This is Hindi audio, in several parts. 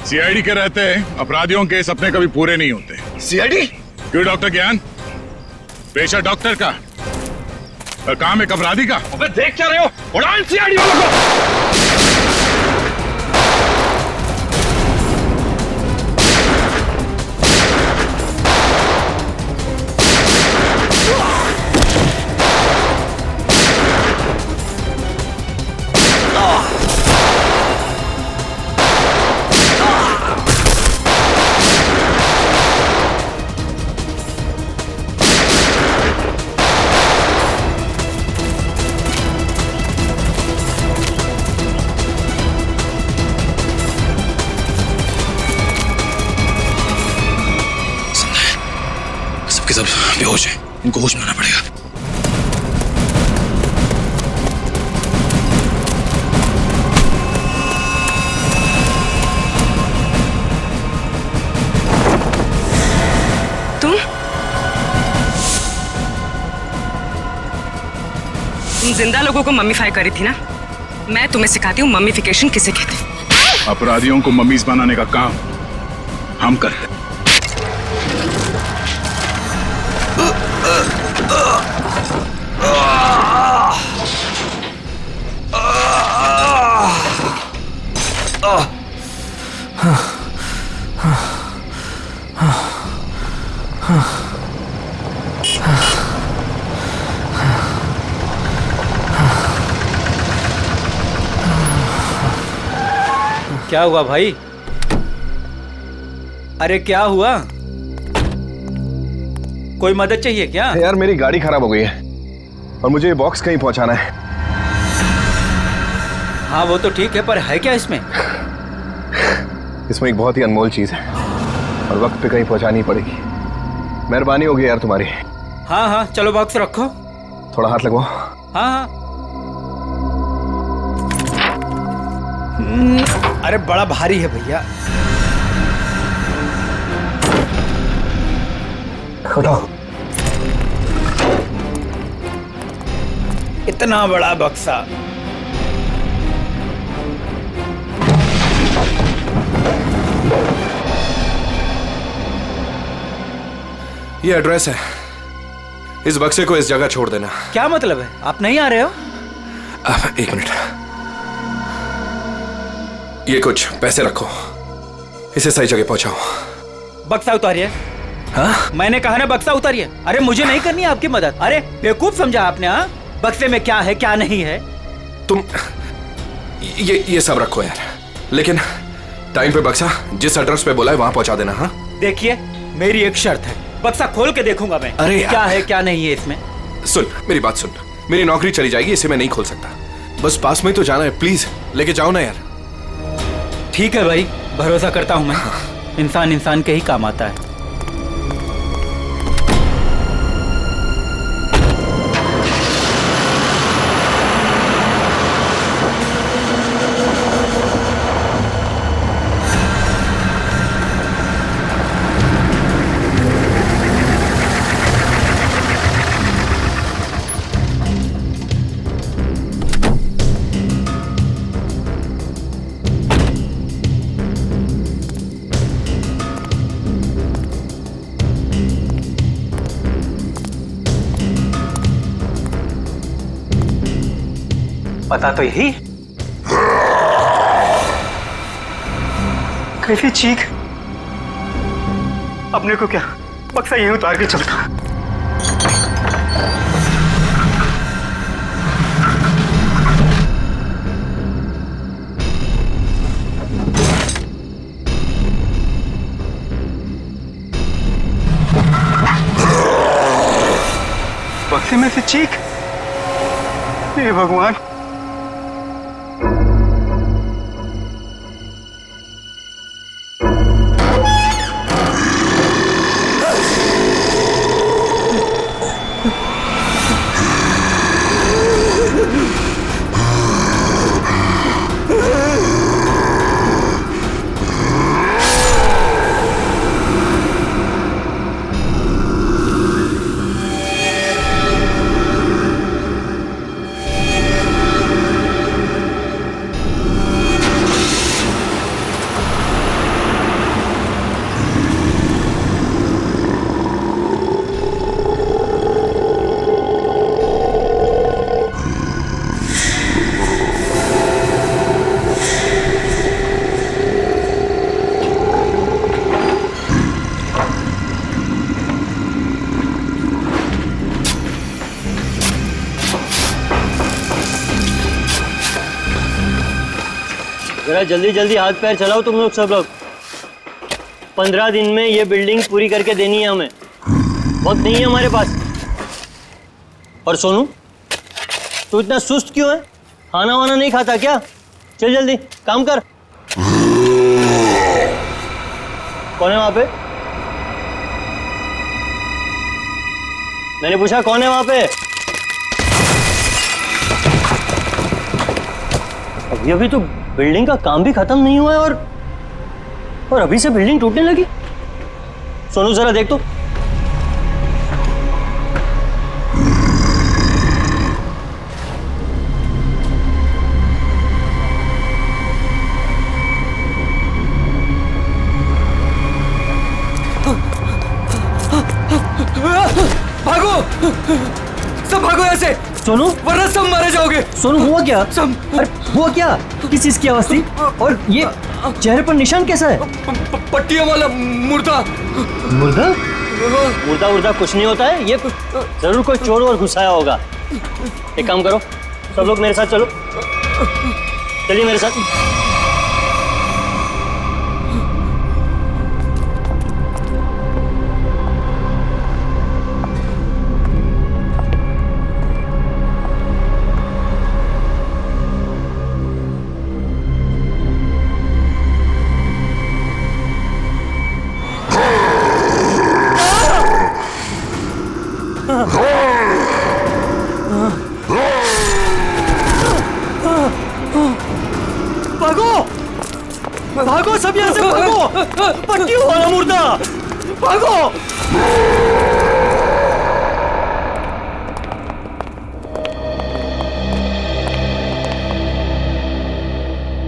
सीआईडी के रहते अपराधियों के सपने कभी पूरे नहीं होते। सीआईडी? क्यों डॉक्टर ज्ञान? पेशा डॉक्टर का और काम एक अपराधी का। अबे देख क्या रहे हो? उड़ान सीआईडी वालों को। सब बेहोश है, इनको होश में आना पड़ेगा। तुम जिंदा लोगों को मम्मीफाई करी थी ना? मैं तुम्हें सिखाती हूँ मम्मीफिकेशन किसे कहते हैं। अपराधियों को मम्मीज बनाने का काम हम करते हैं। क्या हुआ भाई? अरे क्या हुआ? कोई मदद चाहिए क्या? यार मेरी गाड़ी खराब हो गई है और मुझे ये बॉक्स कहीं पहुंचाना है। हाँ वो तो ठीक है, पर है क्या इसमें? इसमें एक बहुत ही अनमोल चीज है और वक्त पे कहीं पहुंचानी पड़ेगी। मेहरबानी होगी यार तुम्हारी। हाँ हाँ चलो बॉक्स रखो। थोड़ा हाथ लगवाओ। हाँ हाँ। अरे बड़ा भारी है भैया। उठाओ। इतना बड़ा बक्सा। ये एड्रेस है, इस बक्से को इस जगह छोड़ देना। क्या मतलब है? आप नहीं आ रहे हो? एक मिनट, ये कुछ पैसे रखो, इसे सही जगह पहुंचाओ। बक्सा उतारिए। हाँ? मैंने कहा ना बक्सा उतारिए। अरे मुझे नहीं करनी आपकी मदद। अरे बेवकूफ समझा आपने? हाँ, बक्से में क्या है क्या नहीं है? तुम ये सब रखो यार, लेकिन टाइम पे बक्सा जिस एड्रेस पे बोला है वहां पहुंचा देना। हाँ देखिए मेरी एक शर्त है, बक्सा खोल के देखूंगा मैं। अरे क्या है क्या नहीं है इसमें। सुन मेरी बात सुन, मेरी नौकरी चली जाएगी, इसे मैं नहीं खोल सकता। बस पास में ही तो जाना है, प्लीज लेके जाओ ना यार। ठीक है भाई, भरोसा करता हूं मैं। इंसान इंसान के ही काम आता है। पता तो यही। कैसी चीख! अपने को क्या बक्सा यहीं उतार के चलता। बक्से में से चीख! हे भगवान! जरा जल्दी जल्दी हाथ पैर चलाओ तुम लोग सब लोग। 15 दिन में ये बिल्डिंग पूरी करके देनी है हमें, वक्त नहीं है हमारे पास। और सोनू, तू इतना सुस्त क्यों है? खाना वाना नहीं खाता क्या? चल जल्दी काम कर। कौन है वहां पे? मैंने पूछा कौन है वहां पे? अभी तो बिल्डिंग का काम भी खत्म नहीं हुआ है और अभी से बिल्डिंग टूटने लगी। सोनू जरा देख तो। भागो, सब भागो ऐसे। सोनू, वरना सब मारे जाओगे। सोनू हुआ क्या? सब। अरे हुआ क्या? किस चीज की आवाज थी? और ये चेहरे पर निशान कैसा है? पट्टियों वाला मुर्दा। मुर्दा? मुर्दा उर्दा कुछ नहीं होता है, ये जरूर कोई चोर और घुसाया होगा। एक काम करो, सब लोग मेरे साथ चलो, चलिए मेरे साथ। भागो भागो, सब यहाँ से भागो। पट्टियों वाला मुर्दा, भागो।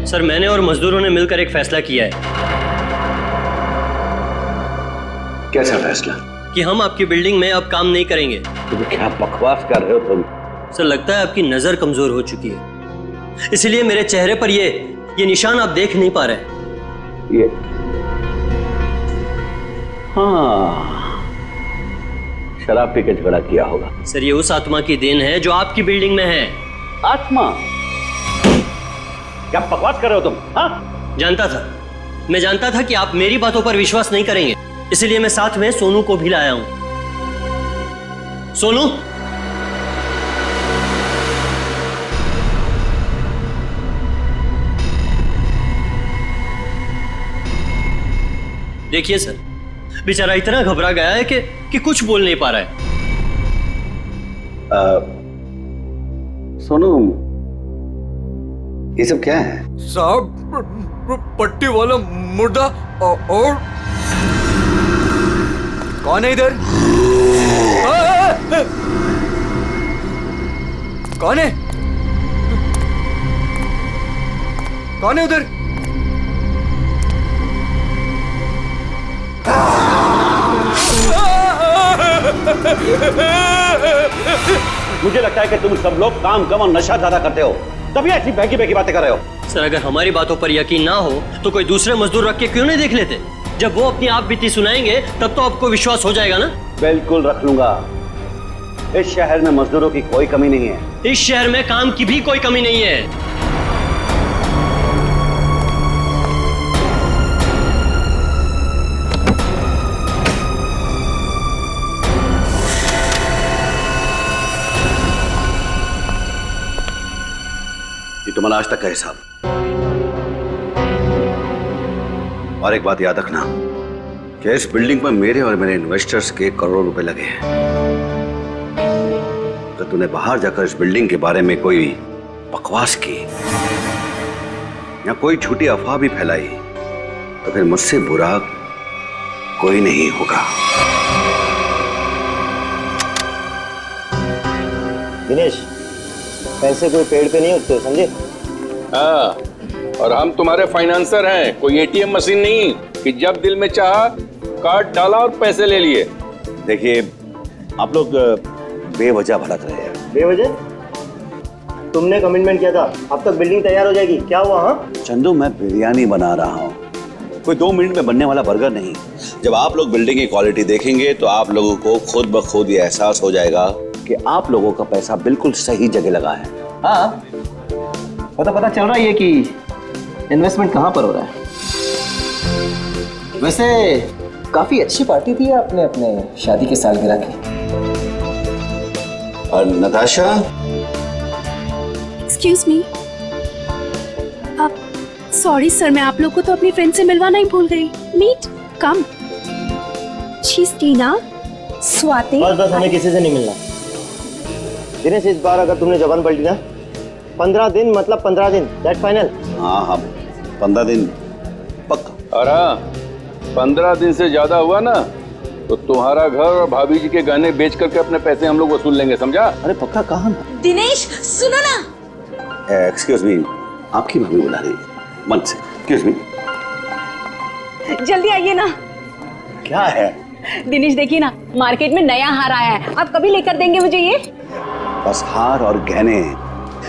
सर, मैंने और मजदूरों ने मिलकर एक फैसला किया है। कैसा फैसला? कि हम आपकी बिल्डिंग में अब काम नहीं करेंगे। तुम क्या बकवास कर रहे हो तुम? सर, लगता है आपकी नजर कमजोर हो चुकी है, इसलिए मेरे चेहरे पर ये निशान आप देख नहीं पा रहे। ये हाँ, शराब पी के झगड़ा किया होगा। सर, ये उस आत्मा की देन है जो आपकी बिल्डिंग में है। आत्मा? क्या बकवास कर रहे हो तुम? हाँ? जानता था, मैं जानता था कि आप मेरी बातों पर विश्वास नहीं करेंगे, इसलिए मैं साथ में सोनू को भी लाया हूं। सोनू, देखिए सर, बेचारा इतना घबरा गया है कि कुछ बोल नहीं पा रहा है। सोनू, ये सब क्या है? साहब, पट्टी वाला मुर्दा और कौन है इधर? कौन है? कौन है उधर? मुझे लगता है कि तुम सब लोग काम कम और नशा ज्यादा करते हो, तभी ऐसी बहकी बहकी बातें कर रहे हो। सर, अगर हमारी बातों पर यकीन ना हो तो कोई दूसरे मजदूर रख के क्यों नहीं देख लेते? जब वो अपनी आप बीती सुनाएंगे तब तो आपको विश्वास हो जाएगा ना। बिल्कुल रख लूंगा। इस शहर में मजदूरों की कोई कमी नहीं है। इस शहर में काम की भी कोई कमी नहीं है। ये तुम्हारा आज तक का हिसाब। और एक बात याद रखना कि इस बिल्डिंग पर मेरे और मेरे इन्वेस्टर्स के करोड़ों रुपए लगे हैं। तो तूने बाहर जाकर इस बिल्डिंग के बारे में कोई बकवास की या कोई झूठी अफवाह भी फैलाई तो फिर मुझसे बुरा कोई नहीं होगा। दिनेश, पैसे कोई पेड़ पे नहीं उगते, समझे? हाँ, और हम तुम्हारे फाइनेंसर हैं, कोई एटीएम मशीन नहीं कि जब दिल में चाहा कार्ड डाला और पैसे ले लिए। देखिए, आप लोग बेवजह भड़क रहे हैं। बेवजह? तुमने कमिटमेंट किया था, अब तक बिल्डिंग तैयार हो जाएगी, क्या हुआ? हाँ चंदू, मैं बिरयानी बना रहा हूँ, कोई 2 मिनट में बनने वाला बर्गर नहीं। जब आप लोग बिल्डिंग की क्वालिटी देखेंगे तो आप लोगों को खुद ब खुद ये एहसास हो जाएगा कि आप लोगों का पैसा बिल्कुल सही जगह लगा है। हाँ, पता चल रहा है कि इन्वेस्टमेंट कहाँ पर हो रहा है? वैसे काफी अच्छी पार्टी दी है आपने अपने शादी के सालगिरह की। और नताशा, एक्सक्यूज मी, आप सॉरी सर, मैं आप लोग को तो अपनी फ्रेंड से मिलवाना ही भूल गई। मीट कम, शी इज टीना, स्वाति। बस हमें किसी से नहीं मिलना। दिनेश, इस बार अगर तुमने जबान पलटी ना, 15 दिन मतलब 15 दिन, दैट फाइनल। हाँ हाँ 15 दिन पक्का। और हाँ, 15 दिन से ज्यादा हुआ ना तो तुम्हारा घर और भाभी जी के गहने बेच करके अपने पैसे हम लोग वसूल लेंगे, समझा? अरे पक्का कहाँ? दिनेश सुनो ना। एक्सक्यूज मी, आपकी भाभी बुला रही है मन से। एक्सक्यूज मी, जल्दी आइए ना। क्या है? दिनेश देखिए ना, मार्केट में नया हार आया है, आप कभी लेकर देंगे मुझे ये? बस हार और गहने,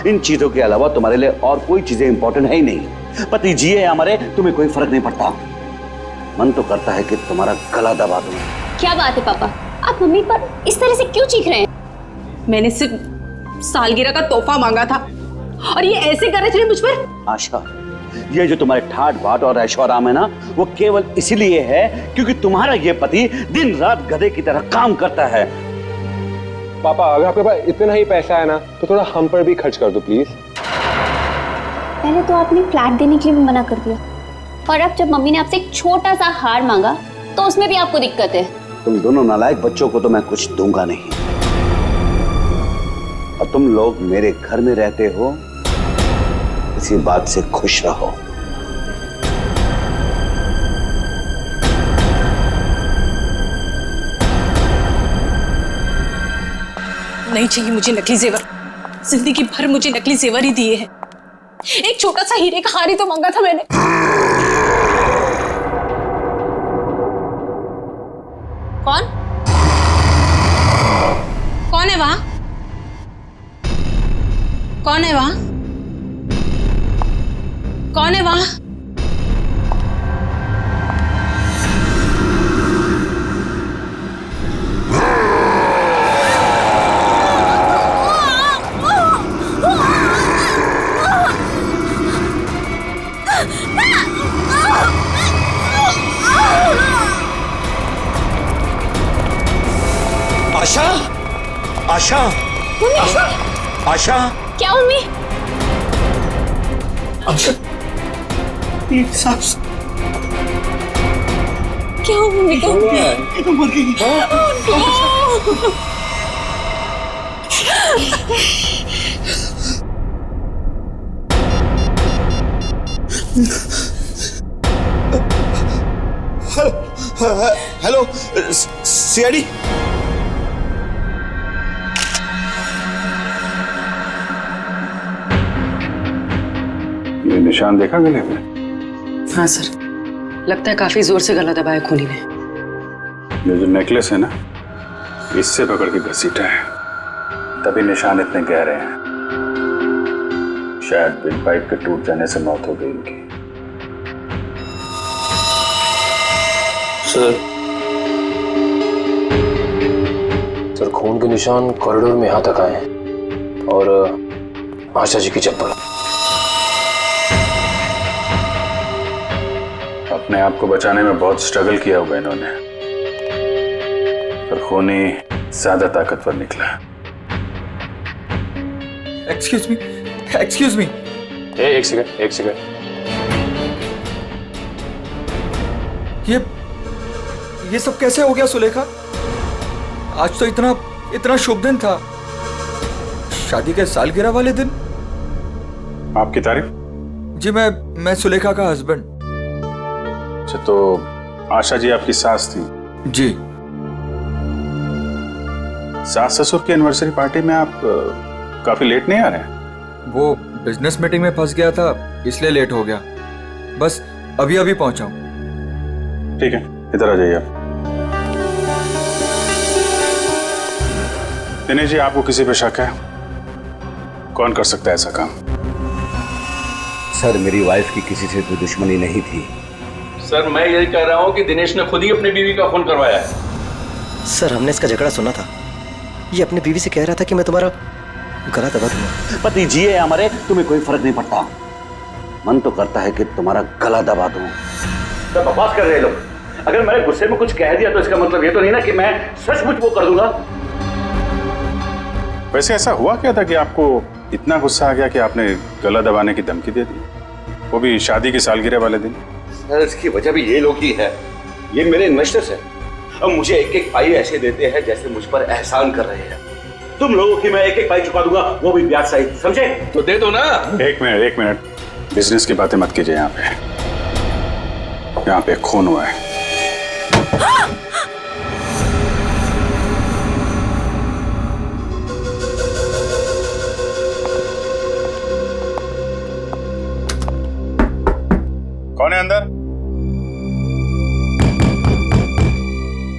इन चीजों के अलावा तुम्हारे लिए और कोई चीजें इंपॉर्टेंट है ही नहीं। पति जी है हमारे, तुम्हें कोई फर्क नहीं पड़ता। मन तो करता है कि तुम्हारा गला दबा दूं। क्या बात है पापा, आप मम्मी पर इस तरह से क्यों चीख रहे हैं? मैंने सिर्फ सालगिरह का तोहफा मांगा था और ये ऐसे कर रहे थे मुझ पर। आशा, ये जो तुम्हारे ठाट बाट और ऐशोआराम है ना, वो केवल इसीलिए है क्योंकि तुम्हारा ये पति दिन रात गधे की तरह काम करता है। पापा, अगर आपके पास इतना ही पैसा है ना तो थोड़ा हम पर भी खर्च कर दो प्लीज। पहले तो आपने फ्लैट देने के लिए भी मना कर दिया, और अब जब मम्मी ने आपसे एक छोटा सा हार मांगा तो उसमें भी आपको दिक्कत है। तुम दोनों नालायक बच्चों को तो मैं कुछ दूंगा नहीं, और तुम लोग मेरे घर में रहते हो, इसी बात से खुश रहो। नहीं चाहिए मुझे नकली जेवर, जिंदगी भर मुझे नकली जेवर ही दिए हैं। एक छोटा सा हीरे का हार ही तो मांगा था मैंने। कौन कौन है वहां? कौन है वहां? कौन है वहां? आशा, आशा, आशा, आशा, क्या मम्मी? आशा, एक सांस। क्या हुआ मम्मी को? मर गई। Hello CID. ये निशान देखा गले में? हाँ सर, लगता है काफी जोर से गला दबाया खूनी ने। ये जो नेकलेस है ना, इससे पकड़ के घसीटा है, तभी निशान इतने गहरे हैं। शायद बिल पाइप के टूट जाने से मौत हो गई इनकी। सर खून के निशान कॉरिडोर में यहाँ तक आए हैं, और आशा जी की चप्पल। अपने आप को बचाने में बहुत स्ट्रगल किया होगा इन्होंने, पर खूनी ज्यादा ताकतवर निकला। Excuse me. एक सेकंड। ये सब कैसे हो गया सुलेखा? आज तो इतना शुभ दिन था, शादी के सालगिरह वाले दिन। आपकी तारीफ? जी, मैं सुलेखा का हस्बैंड। अच्छा, तो आशा जी आपकी सास थी? जी। सास ससुर की एनिवर्सरी पार्टी में आप काफी लेट नहीं आ रहे हैं? वो बिजनेस मीटिंग में फंस गया था, इसलिए लेट हो गया। बस अभी पहुंचा हूं। ठीक है, इधर आ जाइए आप। दिनेश जी, आपको किसी पे शक है? कौन कर सकता है ऐसा काम? सर, मेरी वाइफ की किसी से कोई दुश्मनी नहीं थी। सर, मैं यही कह रहा हूँ कि दिनेश ने खुद ही अपनी बीवी का खून करवाया है। सर, हमने इसका झगड़ा सुना था, ये अपनी बीवी से कह रहा था कि मैं तुम्हारा गला दबा दूंगा। पति जी है हमारे, तुम्हें कोई फर्क नहीं पड़ता। मन तो करता है कि तुम्हारा गला दबा दूं। तो बकवास कर रहे लोग। अगर मैंने गुस्से में कुछ कह दिया तो इसका मतलब ये तो नहीं ना कि मैं सचमुच वो कर दूंगा। वैसे ऐसा हुआ क्या था कि आपको इतना गुस्सा आ गया कि आपने गला दबाने की धमकी दे दी, वो भी शादी की सालगिरह वाले दिन? सर इसकी वजह भी ये लोग ही है। ये मेरे इन्वेस्टर्स हैं। अब मुझे एक एक पाई ऐसे देते हैं जैसे मुझ पर एहसान कर रहे हैं। तुम लोगों की मैं एक एक पाई चुका दूंगा, वो भी ब्याज सहित, समझे? तो दे दो ना। एक मिनट, बिजनेस की बातें मत कीजिए। यहाँ पे खून हुआ है। कौन है अंदर?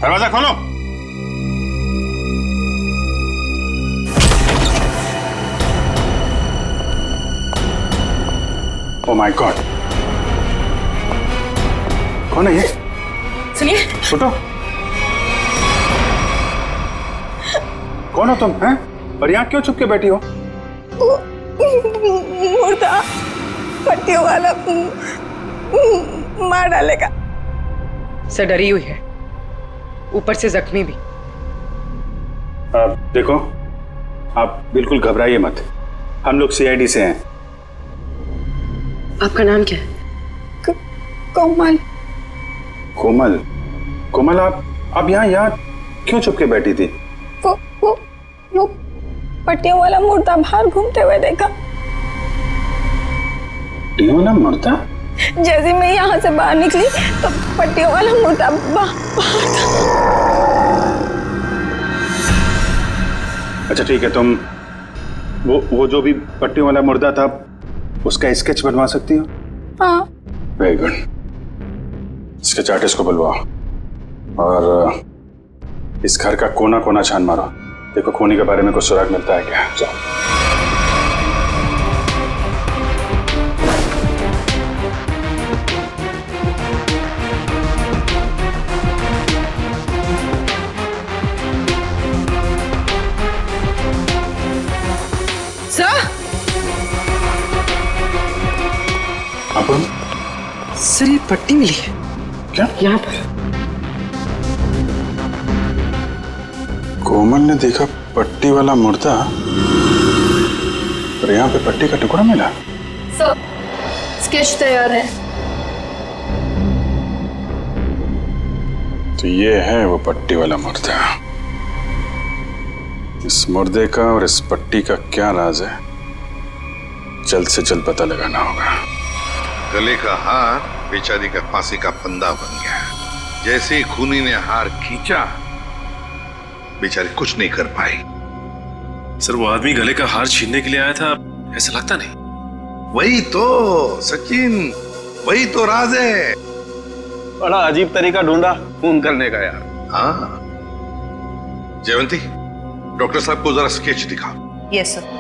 दरवाजा खोलो। ओह माय गॉड, कौन है ये? सुनिए। छोटो, कौन हो तुम हैं? और यहाँ क्यों चुप के बैठी हो? मुर्दा पट्टियों वाला मार डालेगा। सर डरी हुई है, ऊपर से जख्मी भी। देखो, आप बिल्कुल घबराइए मत। हम लोग सीआईडी से हैं। आपका नाम क्या है? कोमल। कोमल? कोमल, आप यहाँ क्यों चुप के बैठी थी? वो पट्टियों वाला मुर्दा बाहर घूमते हुए देखा। पट्टियों वाला मुर्दा? जैसे मैं यहाँ से बाहर निकली तो पट्टियों वाला मुर्दा बाहर था। अच्छा ठीक है, तुम वो जो भी पट्टियों वाला मुर्दा था उसका स्केच बनवा सकती हो? हाँ। Very good. स्केच आर्टिस्ट को बुलवाओ और इस घर का कोना कोना छान मारो। देखो खूनी के बारे में कुछ सुराग मिलता है क्या? जाओ। सर ये पट्टी मिली है। क्या? यहाँ पर। कोमल ने देखा पट्टी वाला मुर्दा और यहाँ पे पट्टी का टुकड़ा मिला। सर स्केच तैयार है। तो ये है वो पट्टी वाला मुर्दा। इस मुर्दे का और इस पट्टी का क्या राज है, जल्द से जल्द पता लगाना होगा। गले का हार बेचारी का फांसी का फंदा बन गया। जैसे ही खूनी ने हार खींचा, बेचारी कुछ नहीं कर पाई। सर वो आदमी गले का हार छीनने के लिए आया था, ऐसा लगता नहीं? वही तो सचिन, वही तो राज है। बड़ा अजीब तरीका ढूंढा खून करने का यार। हाँ जयवंती, डॉक्टर साहब को जरा स्केच दिखा। Yes sir.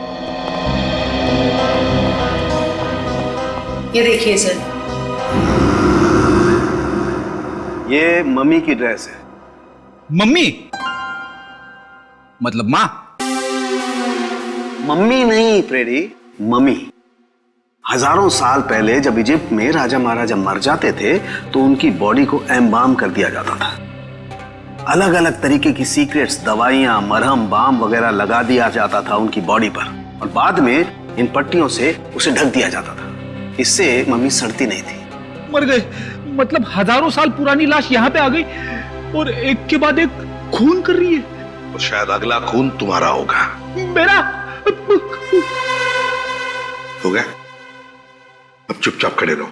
ये देखिए सर, ये मम्मी की ड्रेस है। मम्मी मतलब माँ? मम्मी नहीं फ्रेडी, मम्मी। हजारों साल पहले जब इजिप्ट में राजा महाराजा मर जाते थे तो उनकी बॉडी को एम्बाम कर दिया जाता था। अलग अलग तरीके की सीक्रेट्स, दवाइयां, मरहम, बाम वगैरह लगा दिया जाता था उनकी बॉडी पर और बाद में इन पट्टियों से उसे ढक दिया जाता था। इससे मम्मी सड़ती नहीं थी। मर गए मतलब हजारों साल पुरानी लाश यहाँ पे आ गई और एक के बाद एक खून कर रही है। और शायद अगला खून तुम्हारा होगा। मेरा हो गया? अब चुपचाप खड़े रहो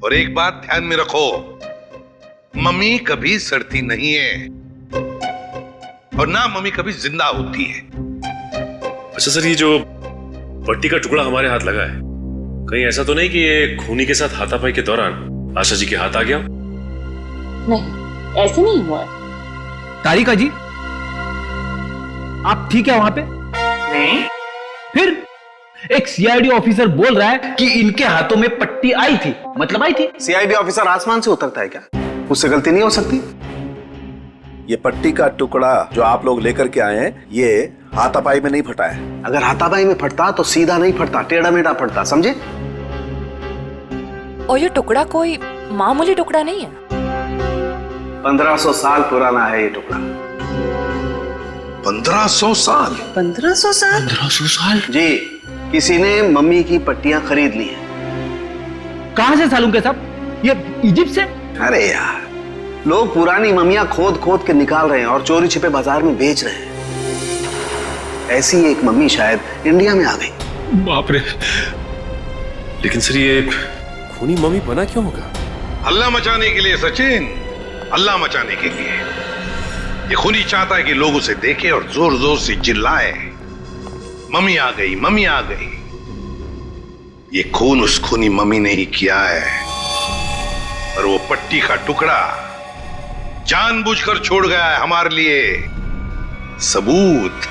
और एक बात ध्यान में रखो, मम्मी कभी सड़ती नहीं है और ना मम्मी कभी जिंदा होती है। अच्छा सर, ये जो पट्टी का टुकड़ा हमारे हाथ लगा है, कहीं ऐसा तो नहीं कि ये खूनी के साथ हाथापाई के दौरान आशा जी के हाथ आ गया? नहीं ऐसे नहीं हुआ है। तारिका जी आप ठीक है वहां पे? नहीं। फिर एक सीआईडी ऑफिसर बोल रहा है कि इनके हाथों में पट्टी आई थी, मतलब आई थी। सीआईडी ऑफिसर आसमान से उतरता है क्या? उससे गलती नहीं हो सकती। ये पट्टी का टुकड़ा जो आप लोग लेकर के आए हैं, ये हाथापाई में नहीं फटा है। अगर हाथापाई में फटता तो सीधा नहीं फटता, टेढ़ा मेढ़ा फटता, समझे? और ये टुकड़ा कोई मामूली टुकड़ा नहीं है। 1500 साल पुराना है ये टुकड़ा। 1500 साल? 1500 साल? 1500 साल? जी, किसी ने मम्मी की पट्टियां खरीद ली हैं। कहां से सालूम के साहब? ये इजिप्ट से? अरे यार, लोग पुरानी मम्मियां खोद खोद के निकाल रहे हैं और चोरी छिपे बाजार में बेच रहे हैं। ऐसी एक मम्मी शायद इंडिया में आ गई। बाप रे। लेकिन सर ये खूनी मम्मी बना क्यों होगा? हल्ला मचाने के लिए सचिन, हल्ला मचाने के लिए। ये खूनी चाहता है कि लोग उसे देखें और जोर जोर से चिल्लाए, मम्मी आ गई, मम्मी आ गई। ये खून उस खूनी मम्मी ने ही किया है, और वो पट्टी का टुकड़ा जानबूझकर छोड़ गया है हमारे लिए सबूत।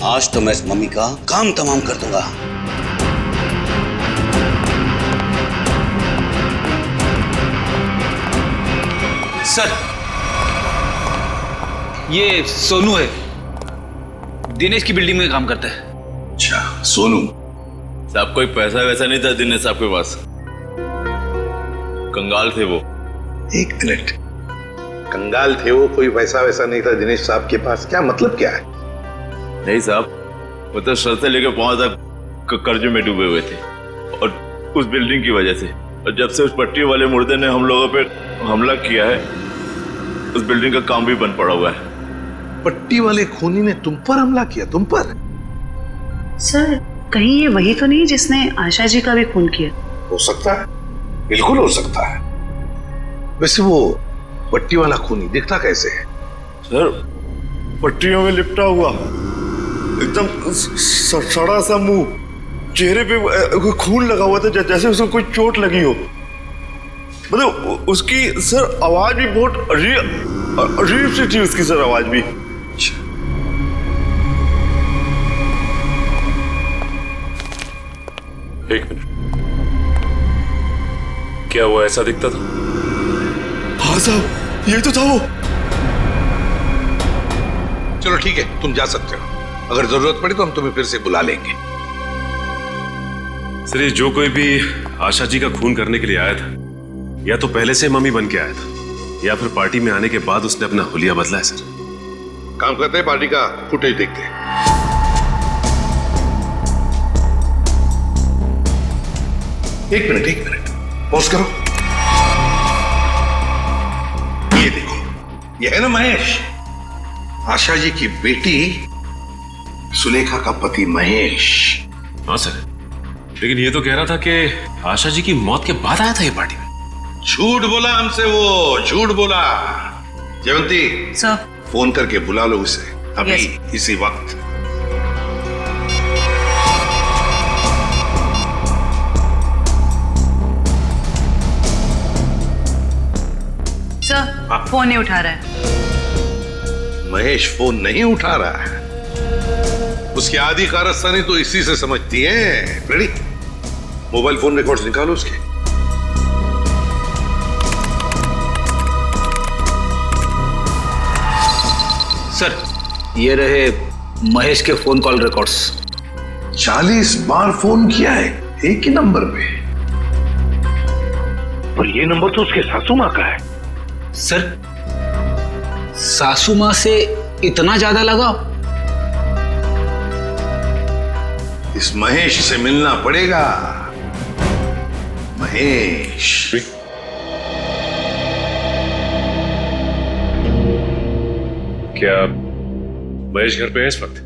आज तो मैं इस मम्मी का काम तमाम कर दूंगा। सर, ये सोनू है, दिनेश की बिल्डिंग में काम करता है। अच्छा, सोनू साहब कोई पैसा वैसा नहीं था दिनेश साहब के पास, कंगाल थे वो। एक मिनट, कंगाल थे वो, कोई पैसा वैसा नहीं था दिनेश साहब के पास, क्या मतलब क्या है? नहीं साहब, वो तो सर से लेकर पांव तक कर्जे में डूबे हुए थे, और उस बिल्डिंग की वजह से। और जब से उस पट्टी वाले मुर्दे ने हम लोगों पे हमला किया है, उस बिल्डिंग का काम भी बंद पड़ा हुआ है। पट्टी वाले खूनी ने तुम पर हमला किया? तुम पर? सर, कहीं ये वही तो नहीं जिसने आशा जी का भी खून किया? हो सकता है, बिल्कुल हो सकता है। वैसे वो पट्टी वाला खूनी दिखता कैसे है? सर, पट्टियों में लिपटा हुआ, एकदम सड़ा सा मुंह, चेहरे पे खून लगा हुआ था जैसे उसको कोई चोट लगी हो। मतलब उसकी सर आवाज भी बहुत अजीब सी थी, उसकी सर आवाज भी। एक मिनट, क्या वो ऐसा दिखता था? हाँ साहब, ये तो था वो। चलो ठीक है, तुम जा सकते हो। अगर जरूरत पड़ी तो हम तुम्हें फिर से बुला लेंगे। सर, ये जो कोई भी आशा जी का खून करने के लिए आया था, या तो पहले से मम्मी बन के आया था, या फिर पार्टी में आने के बाद उसने अपना हुलिया बदला है। सर, काम करते हैं, पार्टी का फुटेज देखते हैं। एक मिनट, पॉज करो। ये देखो, ये है ना महेश, आशा जी की बेटी सुलेखा का पति महेश। हाँ सर, लेकिन ये तो कह रहा था कि आशा जी की मौत के बाद आया था ये पार्टी में। झूठ बोला हमसे वो, झूठ बोला। जयवंती सर, फोन करके बुला लो उसे अभी, इसी वक्त। सर, फोन नहीं उठा रहा है। महेश फोन नहीं उठा रहा है, उसकी आधी कारस्तानी तो इसी से समझती है। रेडी, मोबाइल फोन रिकॉर्ड्स निकालो उसके। सर, ये रहे महेश के फोन कॉल रिकॉर्ड्स। 40 बार फोन किया है एक ही नंबर पे, और ये नंबर तो उसके सासू माँ का है। सर, सासू माँ से इतना ज्यादा लगाव? इस महेश से मिलना पड़ेगा। महेश, क्या महेश घर पे है इस वक्त?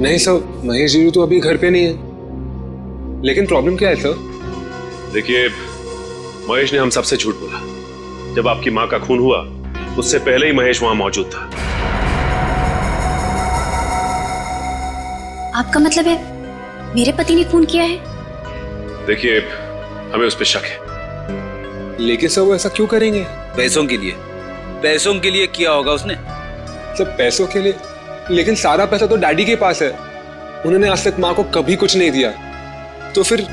नहीं सर, महेश जी तो अभी घर पे नहीं है। लेकिन प्रॉब्लम क्या है सर? देखिए, महेश ने हम सबसे झूठ बोला। जब आपकी माँ का खून हुआ, उससे पहले ही महेश वहां मौजूद था। आपका मतलब है मेरे पति ने खून किया है? देखिए, हमें उस पर शक है। लेकिन सर वो ऐसा क्यों करेंगे? पैसों के लिए। पैसों के लिए किया होगा उसने। सब पैसों के लिए? लेकिन सारा पैसा तो डैडी के पास है, उन्होंने आज तक माँ को कभी कुछ नहीं दिया। तो फिर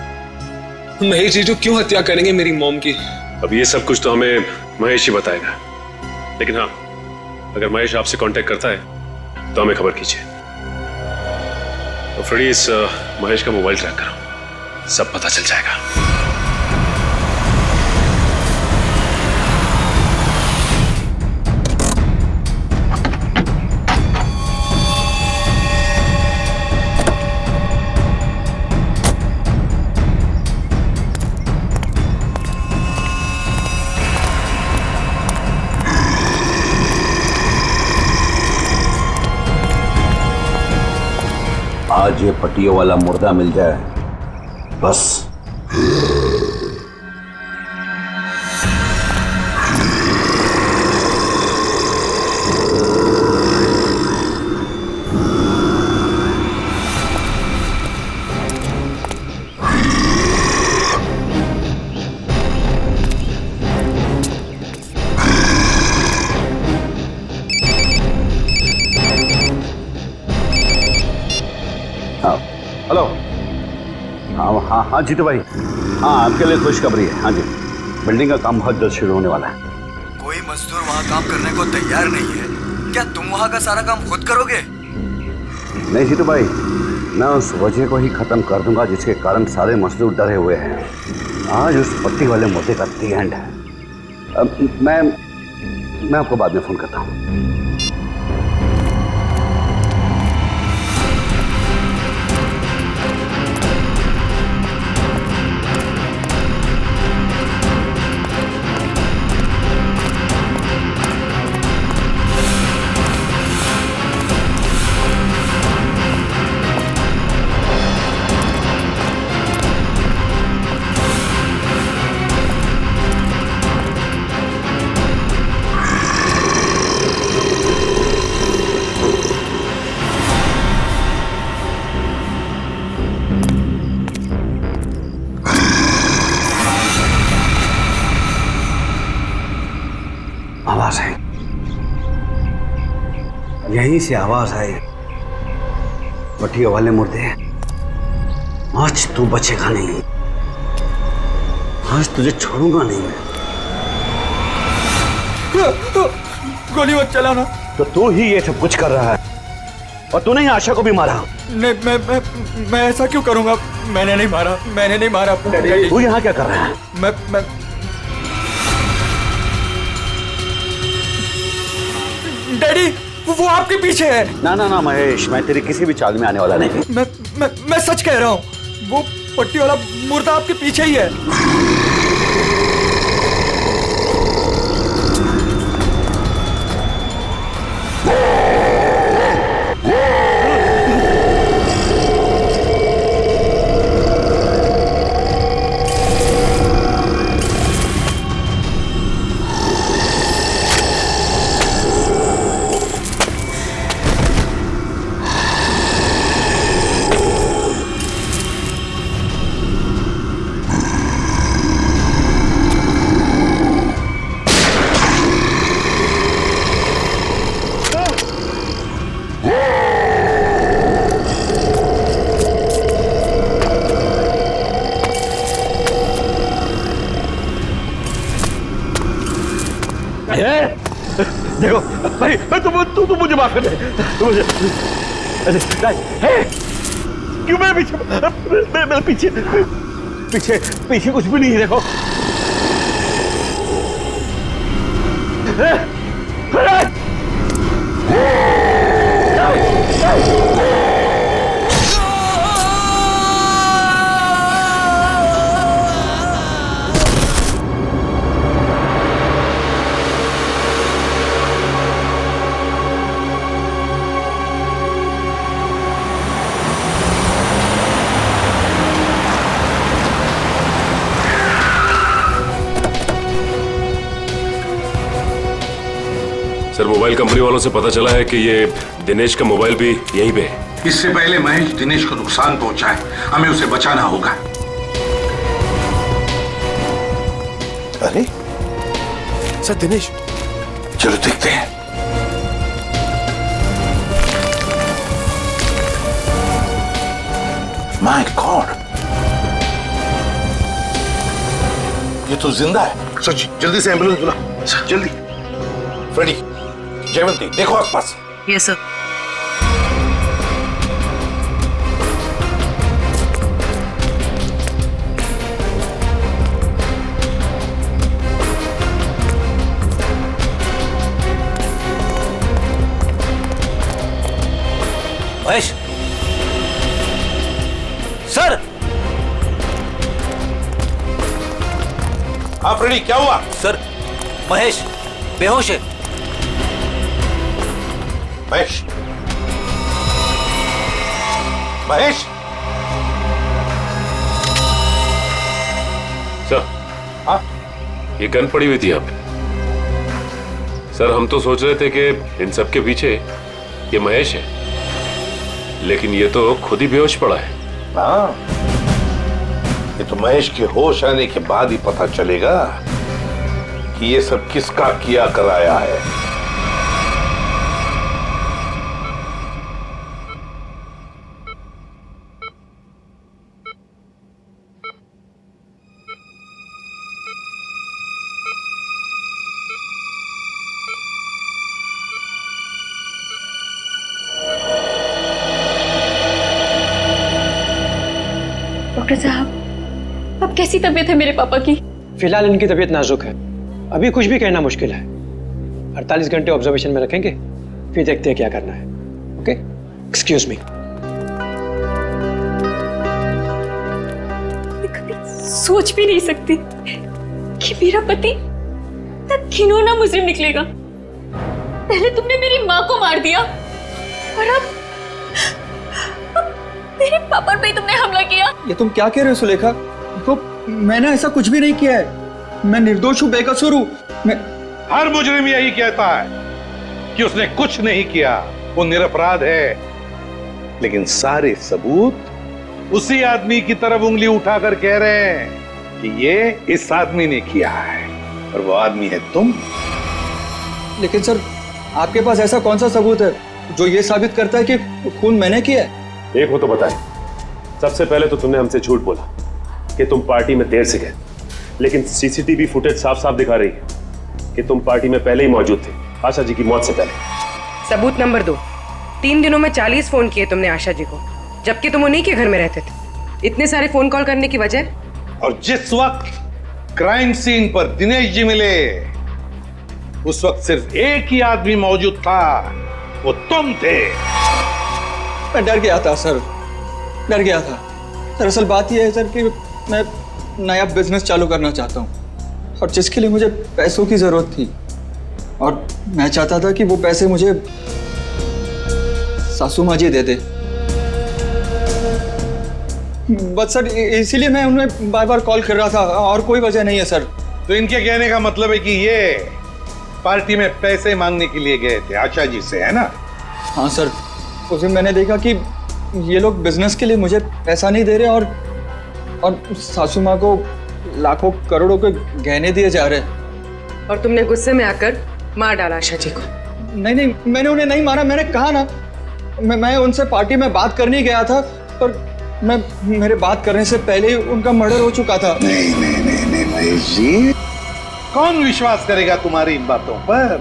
महेश जी जो क्यों हत्या करेंगे मेरी मॉम की? अब ये सब कुछ तो हमें महेश ही बताएगा। लेकिन हाँ, अगर महेश आपसे कांटेक्ट करता है तो हमें खबर कीजिए। तो फ्रेडी, इस महेश का मोबाइल ट्रैक करो, सब पता चल जाएगा। आज ये पट्टियों वाला मुर्दा मिल जाए बस। हेलो। हाँ हाँ जीतू भाई, हाँ आपके लिए खुशखबरी है। हाँ जी, बिल्डिंग का काम बहुत जल्द शुरू होने वाला है। कोई मजदूर वहाँ काम करने को तैयार नहीं है। क्या तुम वहाँ का सारा काम खुद करोगे? नहीं जीतू भाई, मैं उस वजह को ही खत्म कर दूंगा जिसके कारण सारे मजदूर डरे हुए हैं। आज उस पट्टी वाले मुद्दे का दी एंड है। मैं आपको बाद में फोन करता हूँ। आवाज है, यहीं से आवाज आई। पट्टियों वाले मुर्दे, आज तू बचेगा नहीं, आज तुझे छोड़ूंगा नहीं मैं। गोली मत चलाना। तो तू ही ये सब कुछ कर रहा है और तूने ही आशा को भी मारा। नहीं, मैं ऐसा क्यों करूंगा? मैंने नहीं मारा। तू यहाँ क्या कर रहा है? मैं डैडी, वो आपके पीछे है। ना महेश, मैं तेरी किसी भी चाल में आने वाला नहीं। मैं सच कह रहा हूँ, वो पट्टी वाला मुर्दा आपके पीछे ही है। देखो भाई, तू मुझे माफ कर दे। क्यों मेरे पीछे पीछे कुछ भी नहीं है। देखो सर, मोबाइल कंपनी वालों से पता चला है कि ये दिनेश का मोबाइल भी यहीं पे है। इससे पहले महेश दिनेश को नुकसान पहुंचाए, हमें उसे बचाना होगा। अरे सर, दिनेश, चलो देखते हैं। माय गॉड, ये तो जिंदा है। सच, जल्दी से एम्बुलेंस बुला, जल्दी। फ्रेडी, जयवंती, देखो आसपास। Yes sir. महेश सर। हाँ फ्रेडी, क्या हुआ? सर महेश बेहोश है। महेश, महेश। सर, हाँ? ये गन पड़ी हुई थी यहाँ पे। सर हम तो सोच रहे थे कि इन सब के पीछे ये महेश है, लेकिन ये तो खुद ही बेहोश पड़ा है। हाँ, ये तो महेश के होश आने के बाद ही पता चलेगा कि ये सब किसका किया कराया है। डॉक्टर साहब, अब कैसी तबीयत है मेरे पापा की? फिलहाल इनकी तबीयत नाजुक है, अभी कुछ भी कहना मुश्किल है। 48 घंटे ऑब्जर्वेशन में रखेंगे, फिर देखते हैं क्या करना है। Okay, excuse me. मैं कभी सोच भी नहीं सकती कि मेरा पति इतना घिनौना मुजरिम निकलेगा। पहले तुमने मेरी माँ को मार दिया और अब मेरे पापा पे तुमने हमला किया। ये तुम क्या कह रहे हो सुलेखा? देखो, मैंने ऐसा कुछ भी नहीं किया है। मैं निर्दोष हूँ, बेकसूर हूँ। मैं हर मुजरिम यही कहता है कि उसने कुछ नहीं किया, वो निरपराध है। लेकिन सारे सबूत उसी आदमी की तरफ उंगली उठाकर कह रहे हैं कि ये इस आदमी ने किया है, और वो आदमी है तुम। लेकिन सर, आपके पास ऐसा कौन सा सबूत है जो ये साबित करता है कि खून मैंने किया है? एक हो तो बताए। सबसे पहले तो तुमने हमसे झूठ बोला कि तुम पार्टी में देर से गए, लेकिन सीसीटीवी फुटेज साफ साफ दिखा रही है कि तुम पार्टी में पहले ही मौजूद थे, आशा जी की मौत से पहले। सबूत नंबर 2, 3 दिनों में 40 फोन किए तुमने आशा जी को, जबकि तुम उन्हीं के घर में रहते थे। इतने सारे फोन कॉल करने की वजह? और जिस वक्त क्राइम सीन पर दिनेश जी मिले, उस वक्त सिर्फ एक ही आदमी मौजूद था, वो तुम थे। मैं डर गया था सर, डर गया था। दरअसल बात यह है सर कि मैं नया बिजनेस चालू करना चाहता हूँ, और जिसके लिए मुझे पैसों की जरूरत थी, और मैं चाहता था कि वो पैसे मुझे सासू माँ जी दे दे। बस सर, इसीलिए मैं उन्हें बार बार कॉल कर रहा था, और कोई वजह नहीं है सर। तो इनके कहने का मतलब है कि ये पार्टी में पैसे मांगने के लिए गए थे आशा जी से, है ना? हाँ सर, उस दिन मैंने देखा कि ये लोग बिजनेस के लिए मुझे पैसा नहीं दे रहे, और सासू माँ को लाखों करोड़ों के गहने दिए जा रहे हैं। और तुमने गुस्से में आकर मार डाला आशा जी को? नहीं, मैंने उन्हें नहीं मारा। मैंने कहा ना, मैं उनसे पार्टी में बात करने गया था, पर मेरे बात करने से पहले ही उनका मर्डर हो चुका था। नहीं महेश जी, कौन विश्वास करेगा तुम्हारी इन बातों पर?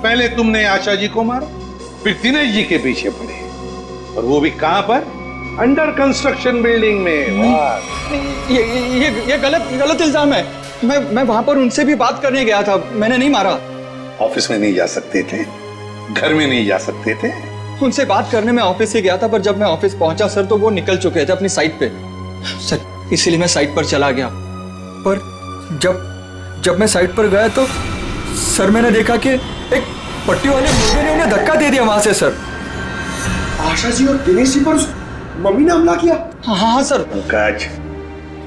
पहले तुमने आशा जी को मारा, फिर दिनेश जी के पीछे पड़े, और वो भी कहां पर? अंडर कंस्ट्रक्शन बिल्डिंग में। ये गलत इल्जाम है। मैं वहां पर उनसे भी बात करने गया था, मैंने नहीं मारा। ऑफिस में नहीं जा सकते थे, घर में नहीं जा सकते थे? उनसे बात करने में ऑफिस से गया था, पर जब मैं ऑफिस पहुंचा सर, तो वो निकल चुके थे अपनी साइट पे सर, इसीलिए मैं साइट पर चला गया। पर जब मैं साइट पर गया तो सर, मैंने देखा कि एक पट्टी वाले मुर्गे ने उन्हें धक्का दे दिया वहां से सर। आशा जी और दिनेश जी पर मम्मी ने हमला किया? हाँ सर। पंकज,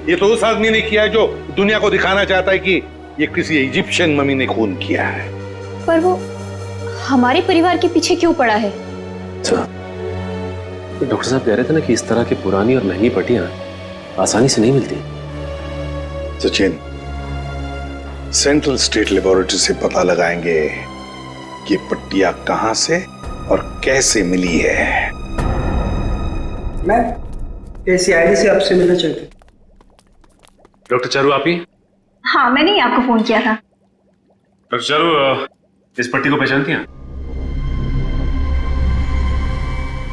ये तो उस आदमी ने किया जो दुनिया को दिखाना चाहता है कि ये किसी इजिप्शियन मम्मी ने खून किया है। पर वो हमारे परिवार के पीछे क्यों पड़ा है? तो डॉक्टर साहब कह रहे थे ना कि इस तरह की पुरानी और महंगी पट्टियां आसानी से नहीं मिलती। सचिन, सेंट्रल स्टेट लेबोरेटरी से पता लगाएंगे कि पट्टियां कहां से और कैसे मिली है। मैं सीआईडी से आपसे मिलना चाहती हूँ। डॉक्टर चारू आप ही? हाँ, मैंने ही आपको फोन किया था। डॉक्टर चारू, इस पट्टी को पहचानती हैं?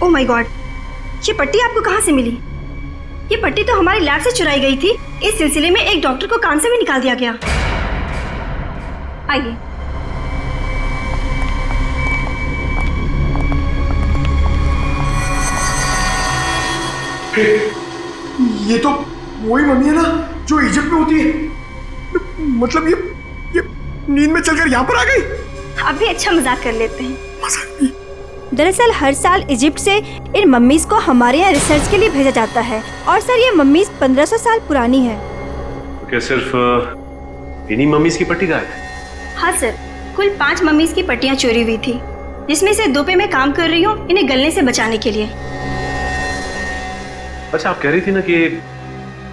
ओह माय गॉड, ये पट्टी आपको कहाँ से मिली? ये पट्टी तो हमारी लैब से चुराई गई थी। इस सिलसिले में एक डॉक्टर को कान से भी निकाल दिया गया। आइए। ये तो वही मम्मी है ना जो इजिप्ट में होती है। मतलब ये नींद में चलकर यहाँ पर आ गई। आप भी अच्छा मजाक कर लेते हैं। दरअसल हर साल इजिप्ट से इन मम्मीज को हमारे यहाँ रिसर्च के लिए भेजा जाता है और सर ये मम्मीज 1500 साल पुरानी है। तो क्या सिर्फ इन्हीं मम्मीज की पट्टी गायब है? हाँ सर, कुल 5 मम्मीज की पट्टियाँ चोरी हुई थी, जिसमें से 2 पे मैं काम कर रही हूँ इन्हें गलने से बचाने के लिए। अच्छा, आप कह रही थी ना कि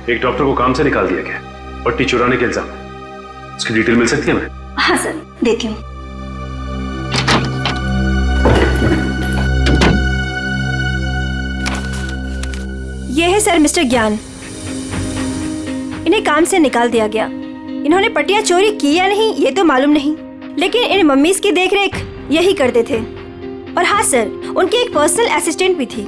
एक डॉक्टर को काम से निकाल दिया गया पट्टी चुराने के इल्जाम में। उसकी डिटेल मिल सकती है हमें? हाँ सर, देती हूँ। ये है सर मिस्टर ज्ञान। इन्हें काम से निकाल दिया गया। इन्होंने पट्टियां चोरी की या नहीं ये तो मालूम नहीं, लेकिन इन मम्मीज की देखरेख यही करते थे। और हाँ सर, उनकी एक पर्सनल असिस्टेंट भी थी।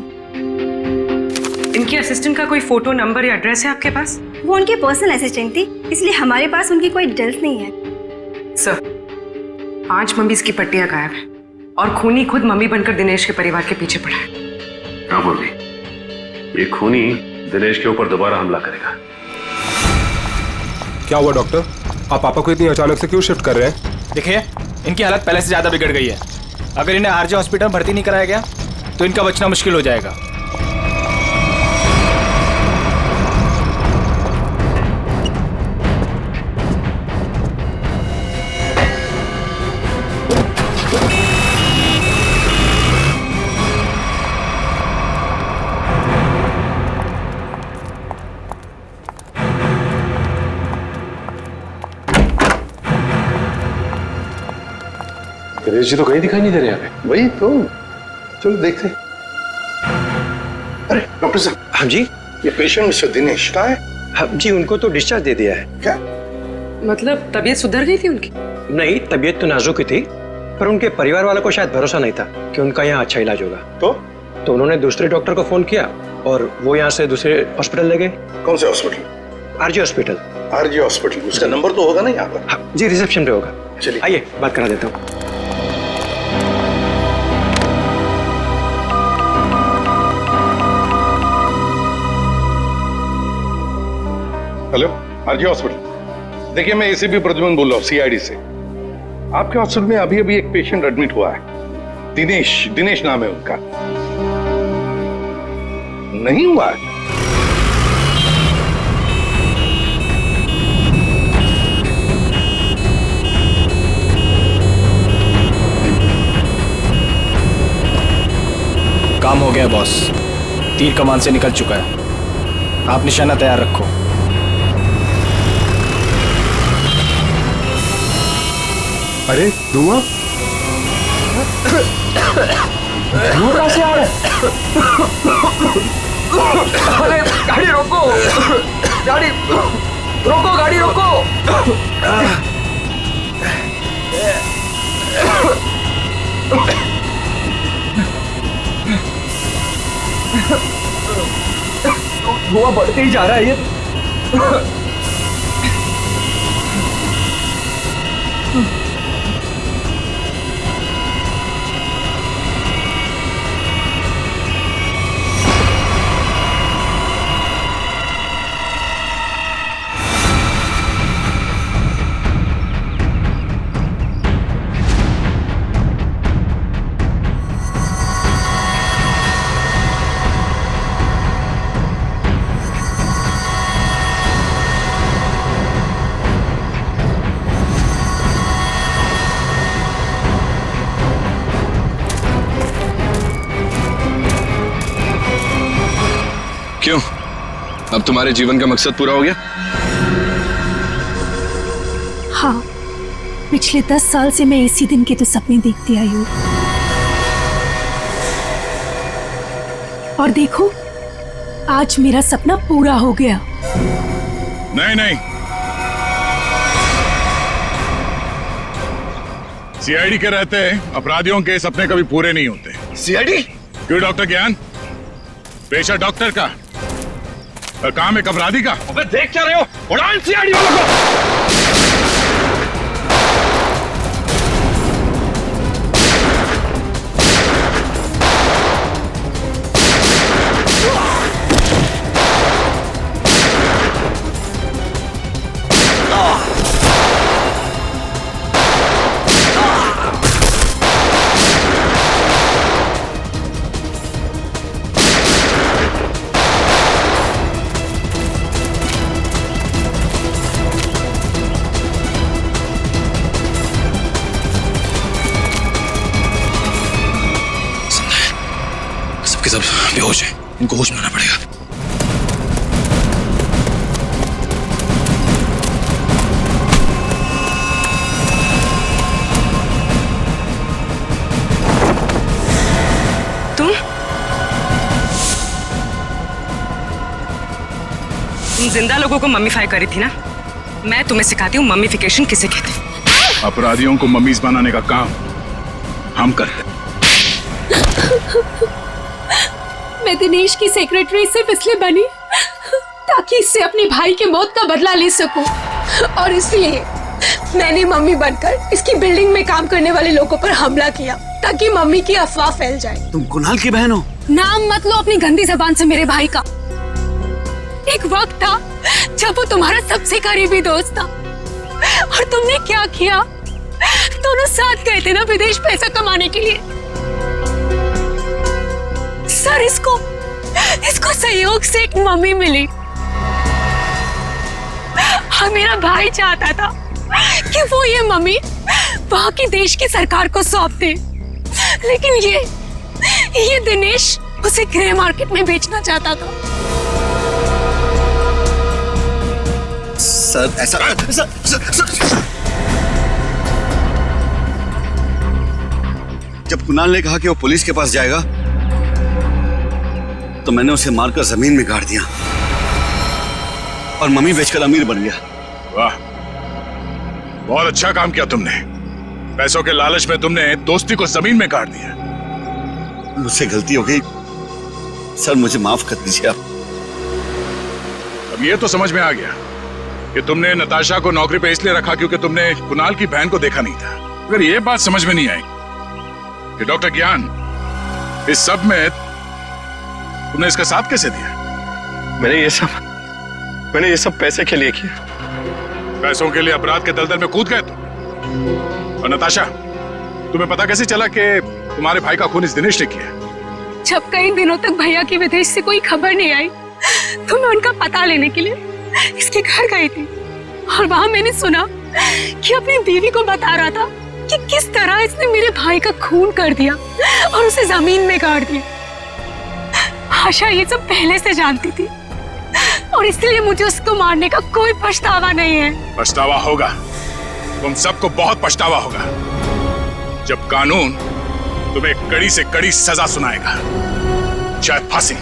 इनकी असिस्टेंट का कोई फोटो, नंबर या एड्रेस है आपके पास? वो उनकी पर्सनल असिस्टेंट थी, इसलिए हमारे पास उनकी कोई डिटेल्स नहीं है। सर, 5 मम्मीज की पट्टियां गायब है और खूनी खुद मम्मी बनकर दिनेश के परिवार के पीछे पड़ा है। क्या बोल रही? ये खूनी दिनेश के ऊपर दोबारा हमला करेगा। क्या हुआ डॉक्टर? आप पापा को इतनी अचानक से क्यों शिफ्ट कर रहे हैं? देखिए, इनकी हालत पहले से ज्यादा बिगड़ गई है। अगर इन्हें आरजे हॉस्पिटल भर्ती नहीं कराया गया तो इनका बचना मुश्किल हो जाएगा। दिनेश जी तो कहीं दिखाई नहीं दे रहे यहाँ पे। वही तो, चलो देखते। अरे डॉक्टर साहब। हाँ जी, ये पेशेंट मिस्टर दिनेश कहाँ है? हाँ जी, उनको तो डिस्चार्ज दे दिया है। क्या मतलब तबीयत सुधर गई थी उनकी? नहीं, तबीयत तो नाजुक ही थी, पर उनके परिवार वालों को शायद भरोसा नहीं था कि उनका यहाँ अच्छा इलाज होगा। तो उन्होंने दूसरे डॉक्टर को फोन किया और वो यहाँ से दूसरे हॉस्पिटल ले गए। कौन से hospital? RJ hospital. RJ hospital, उसका नंबर तो होगा ना यहाँ पर? हाँ जी, रिसेप्शन पे होगा। चलिए आइए बात करा देता हूँ। Hello, RJ hospital. देखिए, मैं एसीपी प्रद्युमन बोल रहा हूँ, सीआईडी से। आपके हॉस्पिटल में अभी अभी एक पेशेंट एडमिट हुआ है। दिनेश नाम है उनका। नहीं हुआ है? काम हो गया बॉस, तीर कमान से निकल चुका है। आप निशाना तैयार रखो। अरे धुआं कहाँ से आ रहा है? अरे गाड़ी रोको, गाड़ी रोको, गाड़ी रोको। धुआं बढ़ते ही जा रहा है ये। क्यों, अब तुम्हारे जीवन का मकसद पूरा हो गया? हाँ, पिछले 10 साल से मैं इसी दिन के तो सपने देखती आई हूँ। और देखो, आज मेरा सपना पूरा हो गया। नहीं, सीआईडी के रहते अपराधियों के सपने कभी पूरे नहीं होते। सीआईडी? क्यों डॉक्टर ज्ञान? पेशा डॉक्टर का और काम एक अपराधी का। अबे देख क्या रहे हो? उड़ाओ इन सीआईडी वालों को। सबके सब बेहोश हैं, इनको होश में आना पड़ेगा। तुम जिंदा लोगों को मम्मीफाई करी थी ना, मैं तुम्हें सिखाती हूँ मम्मीफिकेशन किसे कहते हैं। अपराधियों को मम्मीज बनाने का काम हम करते हैं। मैं दिनेश की सेक्रेटरी सिर्फ इसलिए बनी ताकि इससे अपने भाई के मौत का बदला ले सकूं, और इसलिए मैंने मम्मी बनकर इसकी बिल्डिंग में काम करने वाले लोगों पर हमला किया ताकि मम्मी की अफवाह फैल जाए। तुम कुणाल की बहन हो? नाम मत लो अपनी गंदी जबान से मेरे भाई का। एक वक्त था जब वो तुम्हारा सबसे करीबी दोस्त था, और तुमने क्या किया? दोनों साथ गए थे ना विदेश पैसा कमाने के लिए। सर, इसको सहयोग से एक मम्मी मिली, और मेरा भाई चाहता था कि वो ये मम्मी वहां की देश की सरकार को सौंप दे, लेकिन ये दिनेश उसे ग्रे मार्केट में बेचना चाहता था। सर ऐसा सर। जब कुणाल ने कहा कि वो पुलिस के पास जाएगा तो मैंने उसे मारकर जमीन में गाड़ दिया और मम्मी बेचकर अमीर बन गया। वाह, बहुत अच्छा काम किया तुमने। पैसों के लालच में तुमने दोस्ती को जमीन में गाड़ दिया। मुझसे गलती हो गई सर, मुझे माफ कर दीजिए आप। अब ये तो समझ में आ गया कि तुमने नताशा को नौकरी पे इसलिए रखा क्योंकि तुमने कुणाल की बहन को देखा नहीं था। अगर ये बात समझ में नहीं आई कि डॉक्टर ज्ञान इस सब में तुमने इसका साथ कैसे दिया? मैंने ये सब पैसे के लिए किया। पैसों के लिए अपराध के दलदल में कूद गए तुम। और नताशा, तुम्हें पता कैसे चला कि तुम्हारे भाई का खून इस दिनेश ने किया? जब कई दिनों तक भैया की विदेश से कोई खबर नहीं आई तो मैं उनका पता लेने के लिए इसके घर गई थी, और वहां मैंने सुना कि अपनी बीवी को बता रहा था कि किस तरह इसने मेरे भाई का खून कर दिया और उसे जमीन में गाड़ दिया। आशा ये सब पहले से जानती थी, और इसलिए मुझे उसको मारने का कोई पछतावा नहीं है। पछतावा होगा, तुम सबको बहुत पछतावा होगा जब कानून तुम्हें कड़ी से कड़ी सजा सुनाएगा, चाहे फांसी।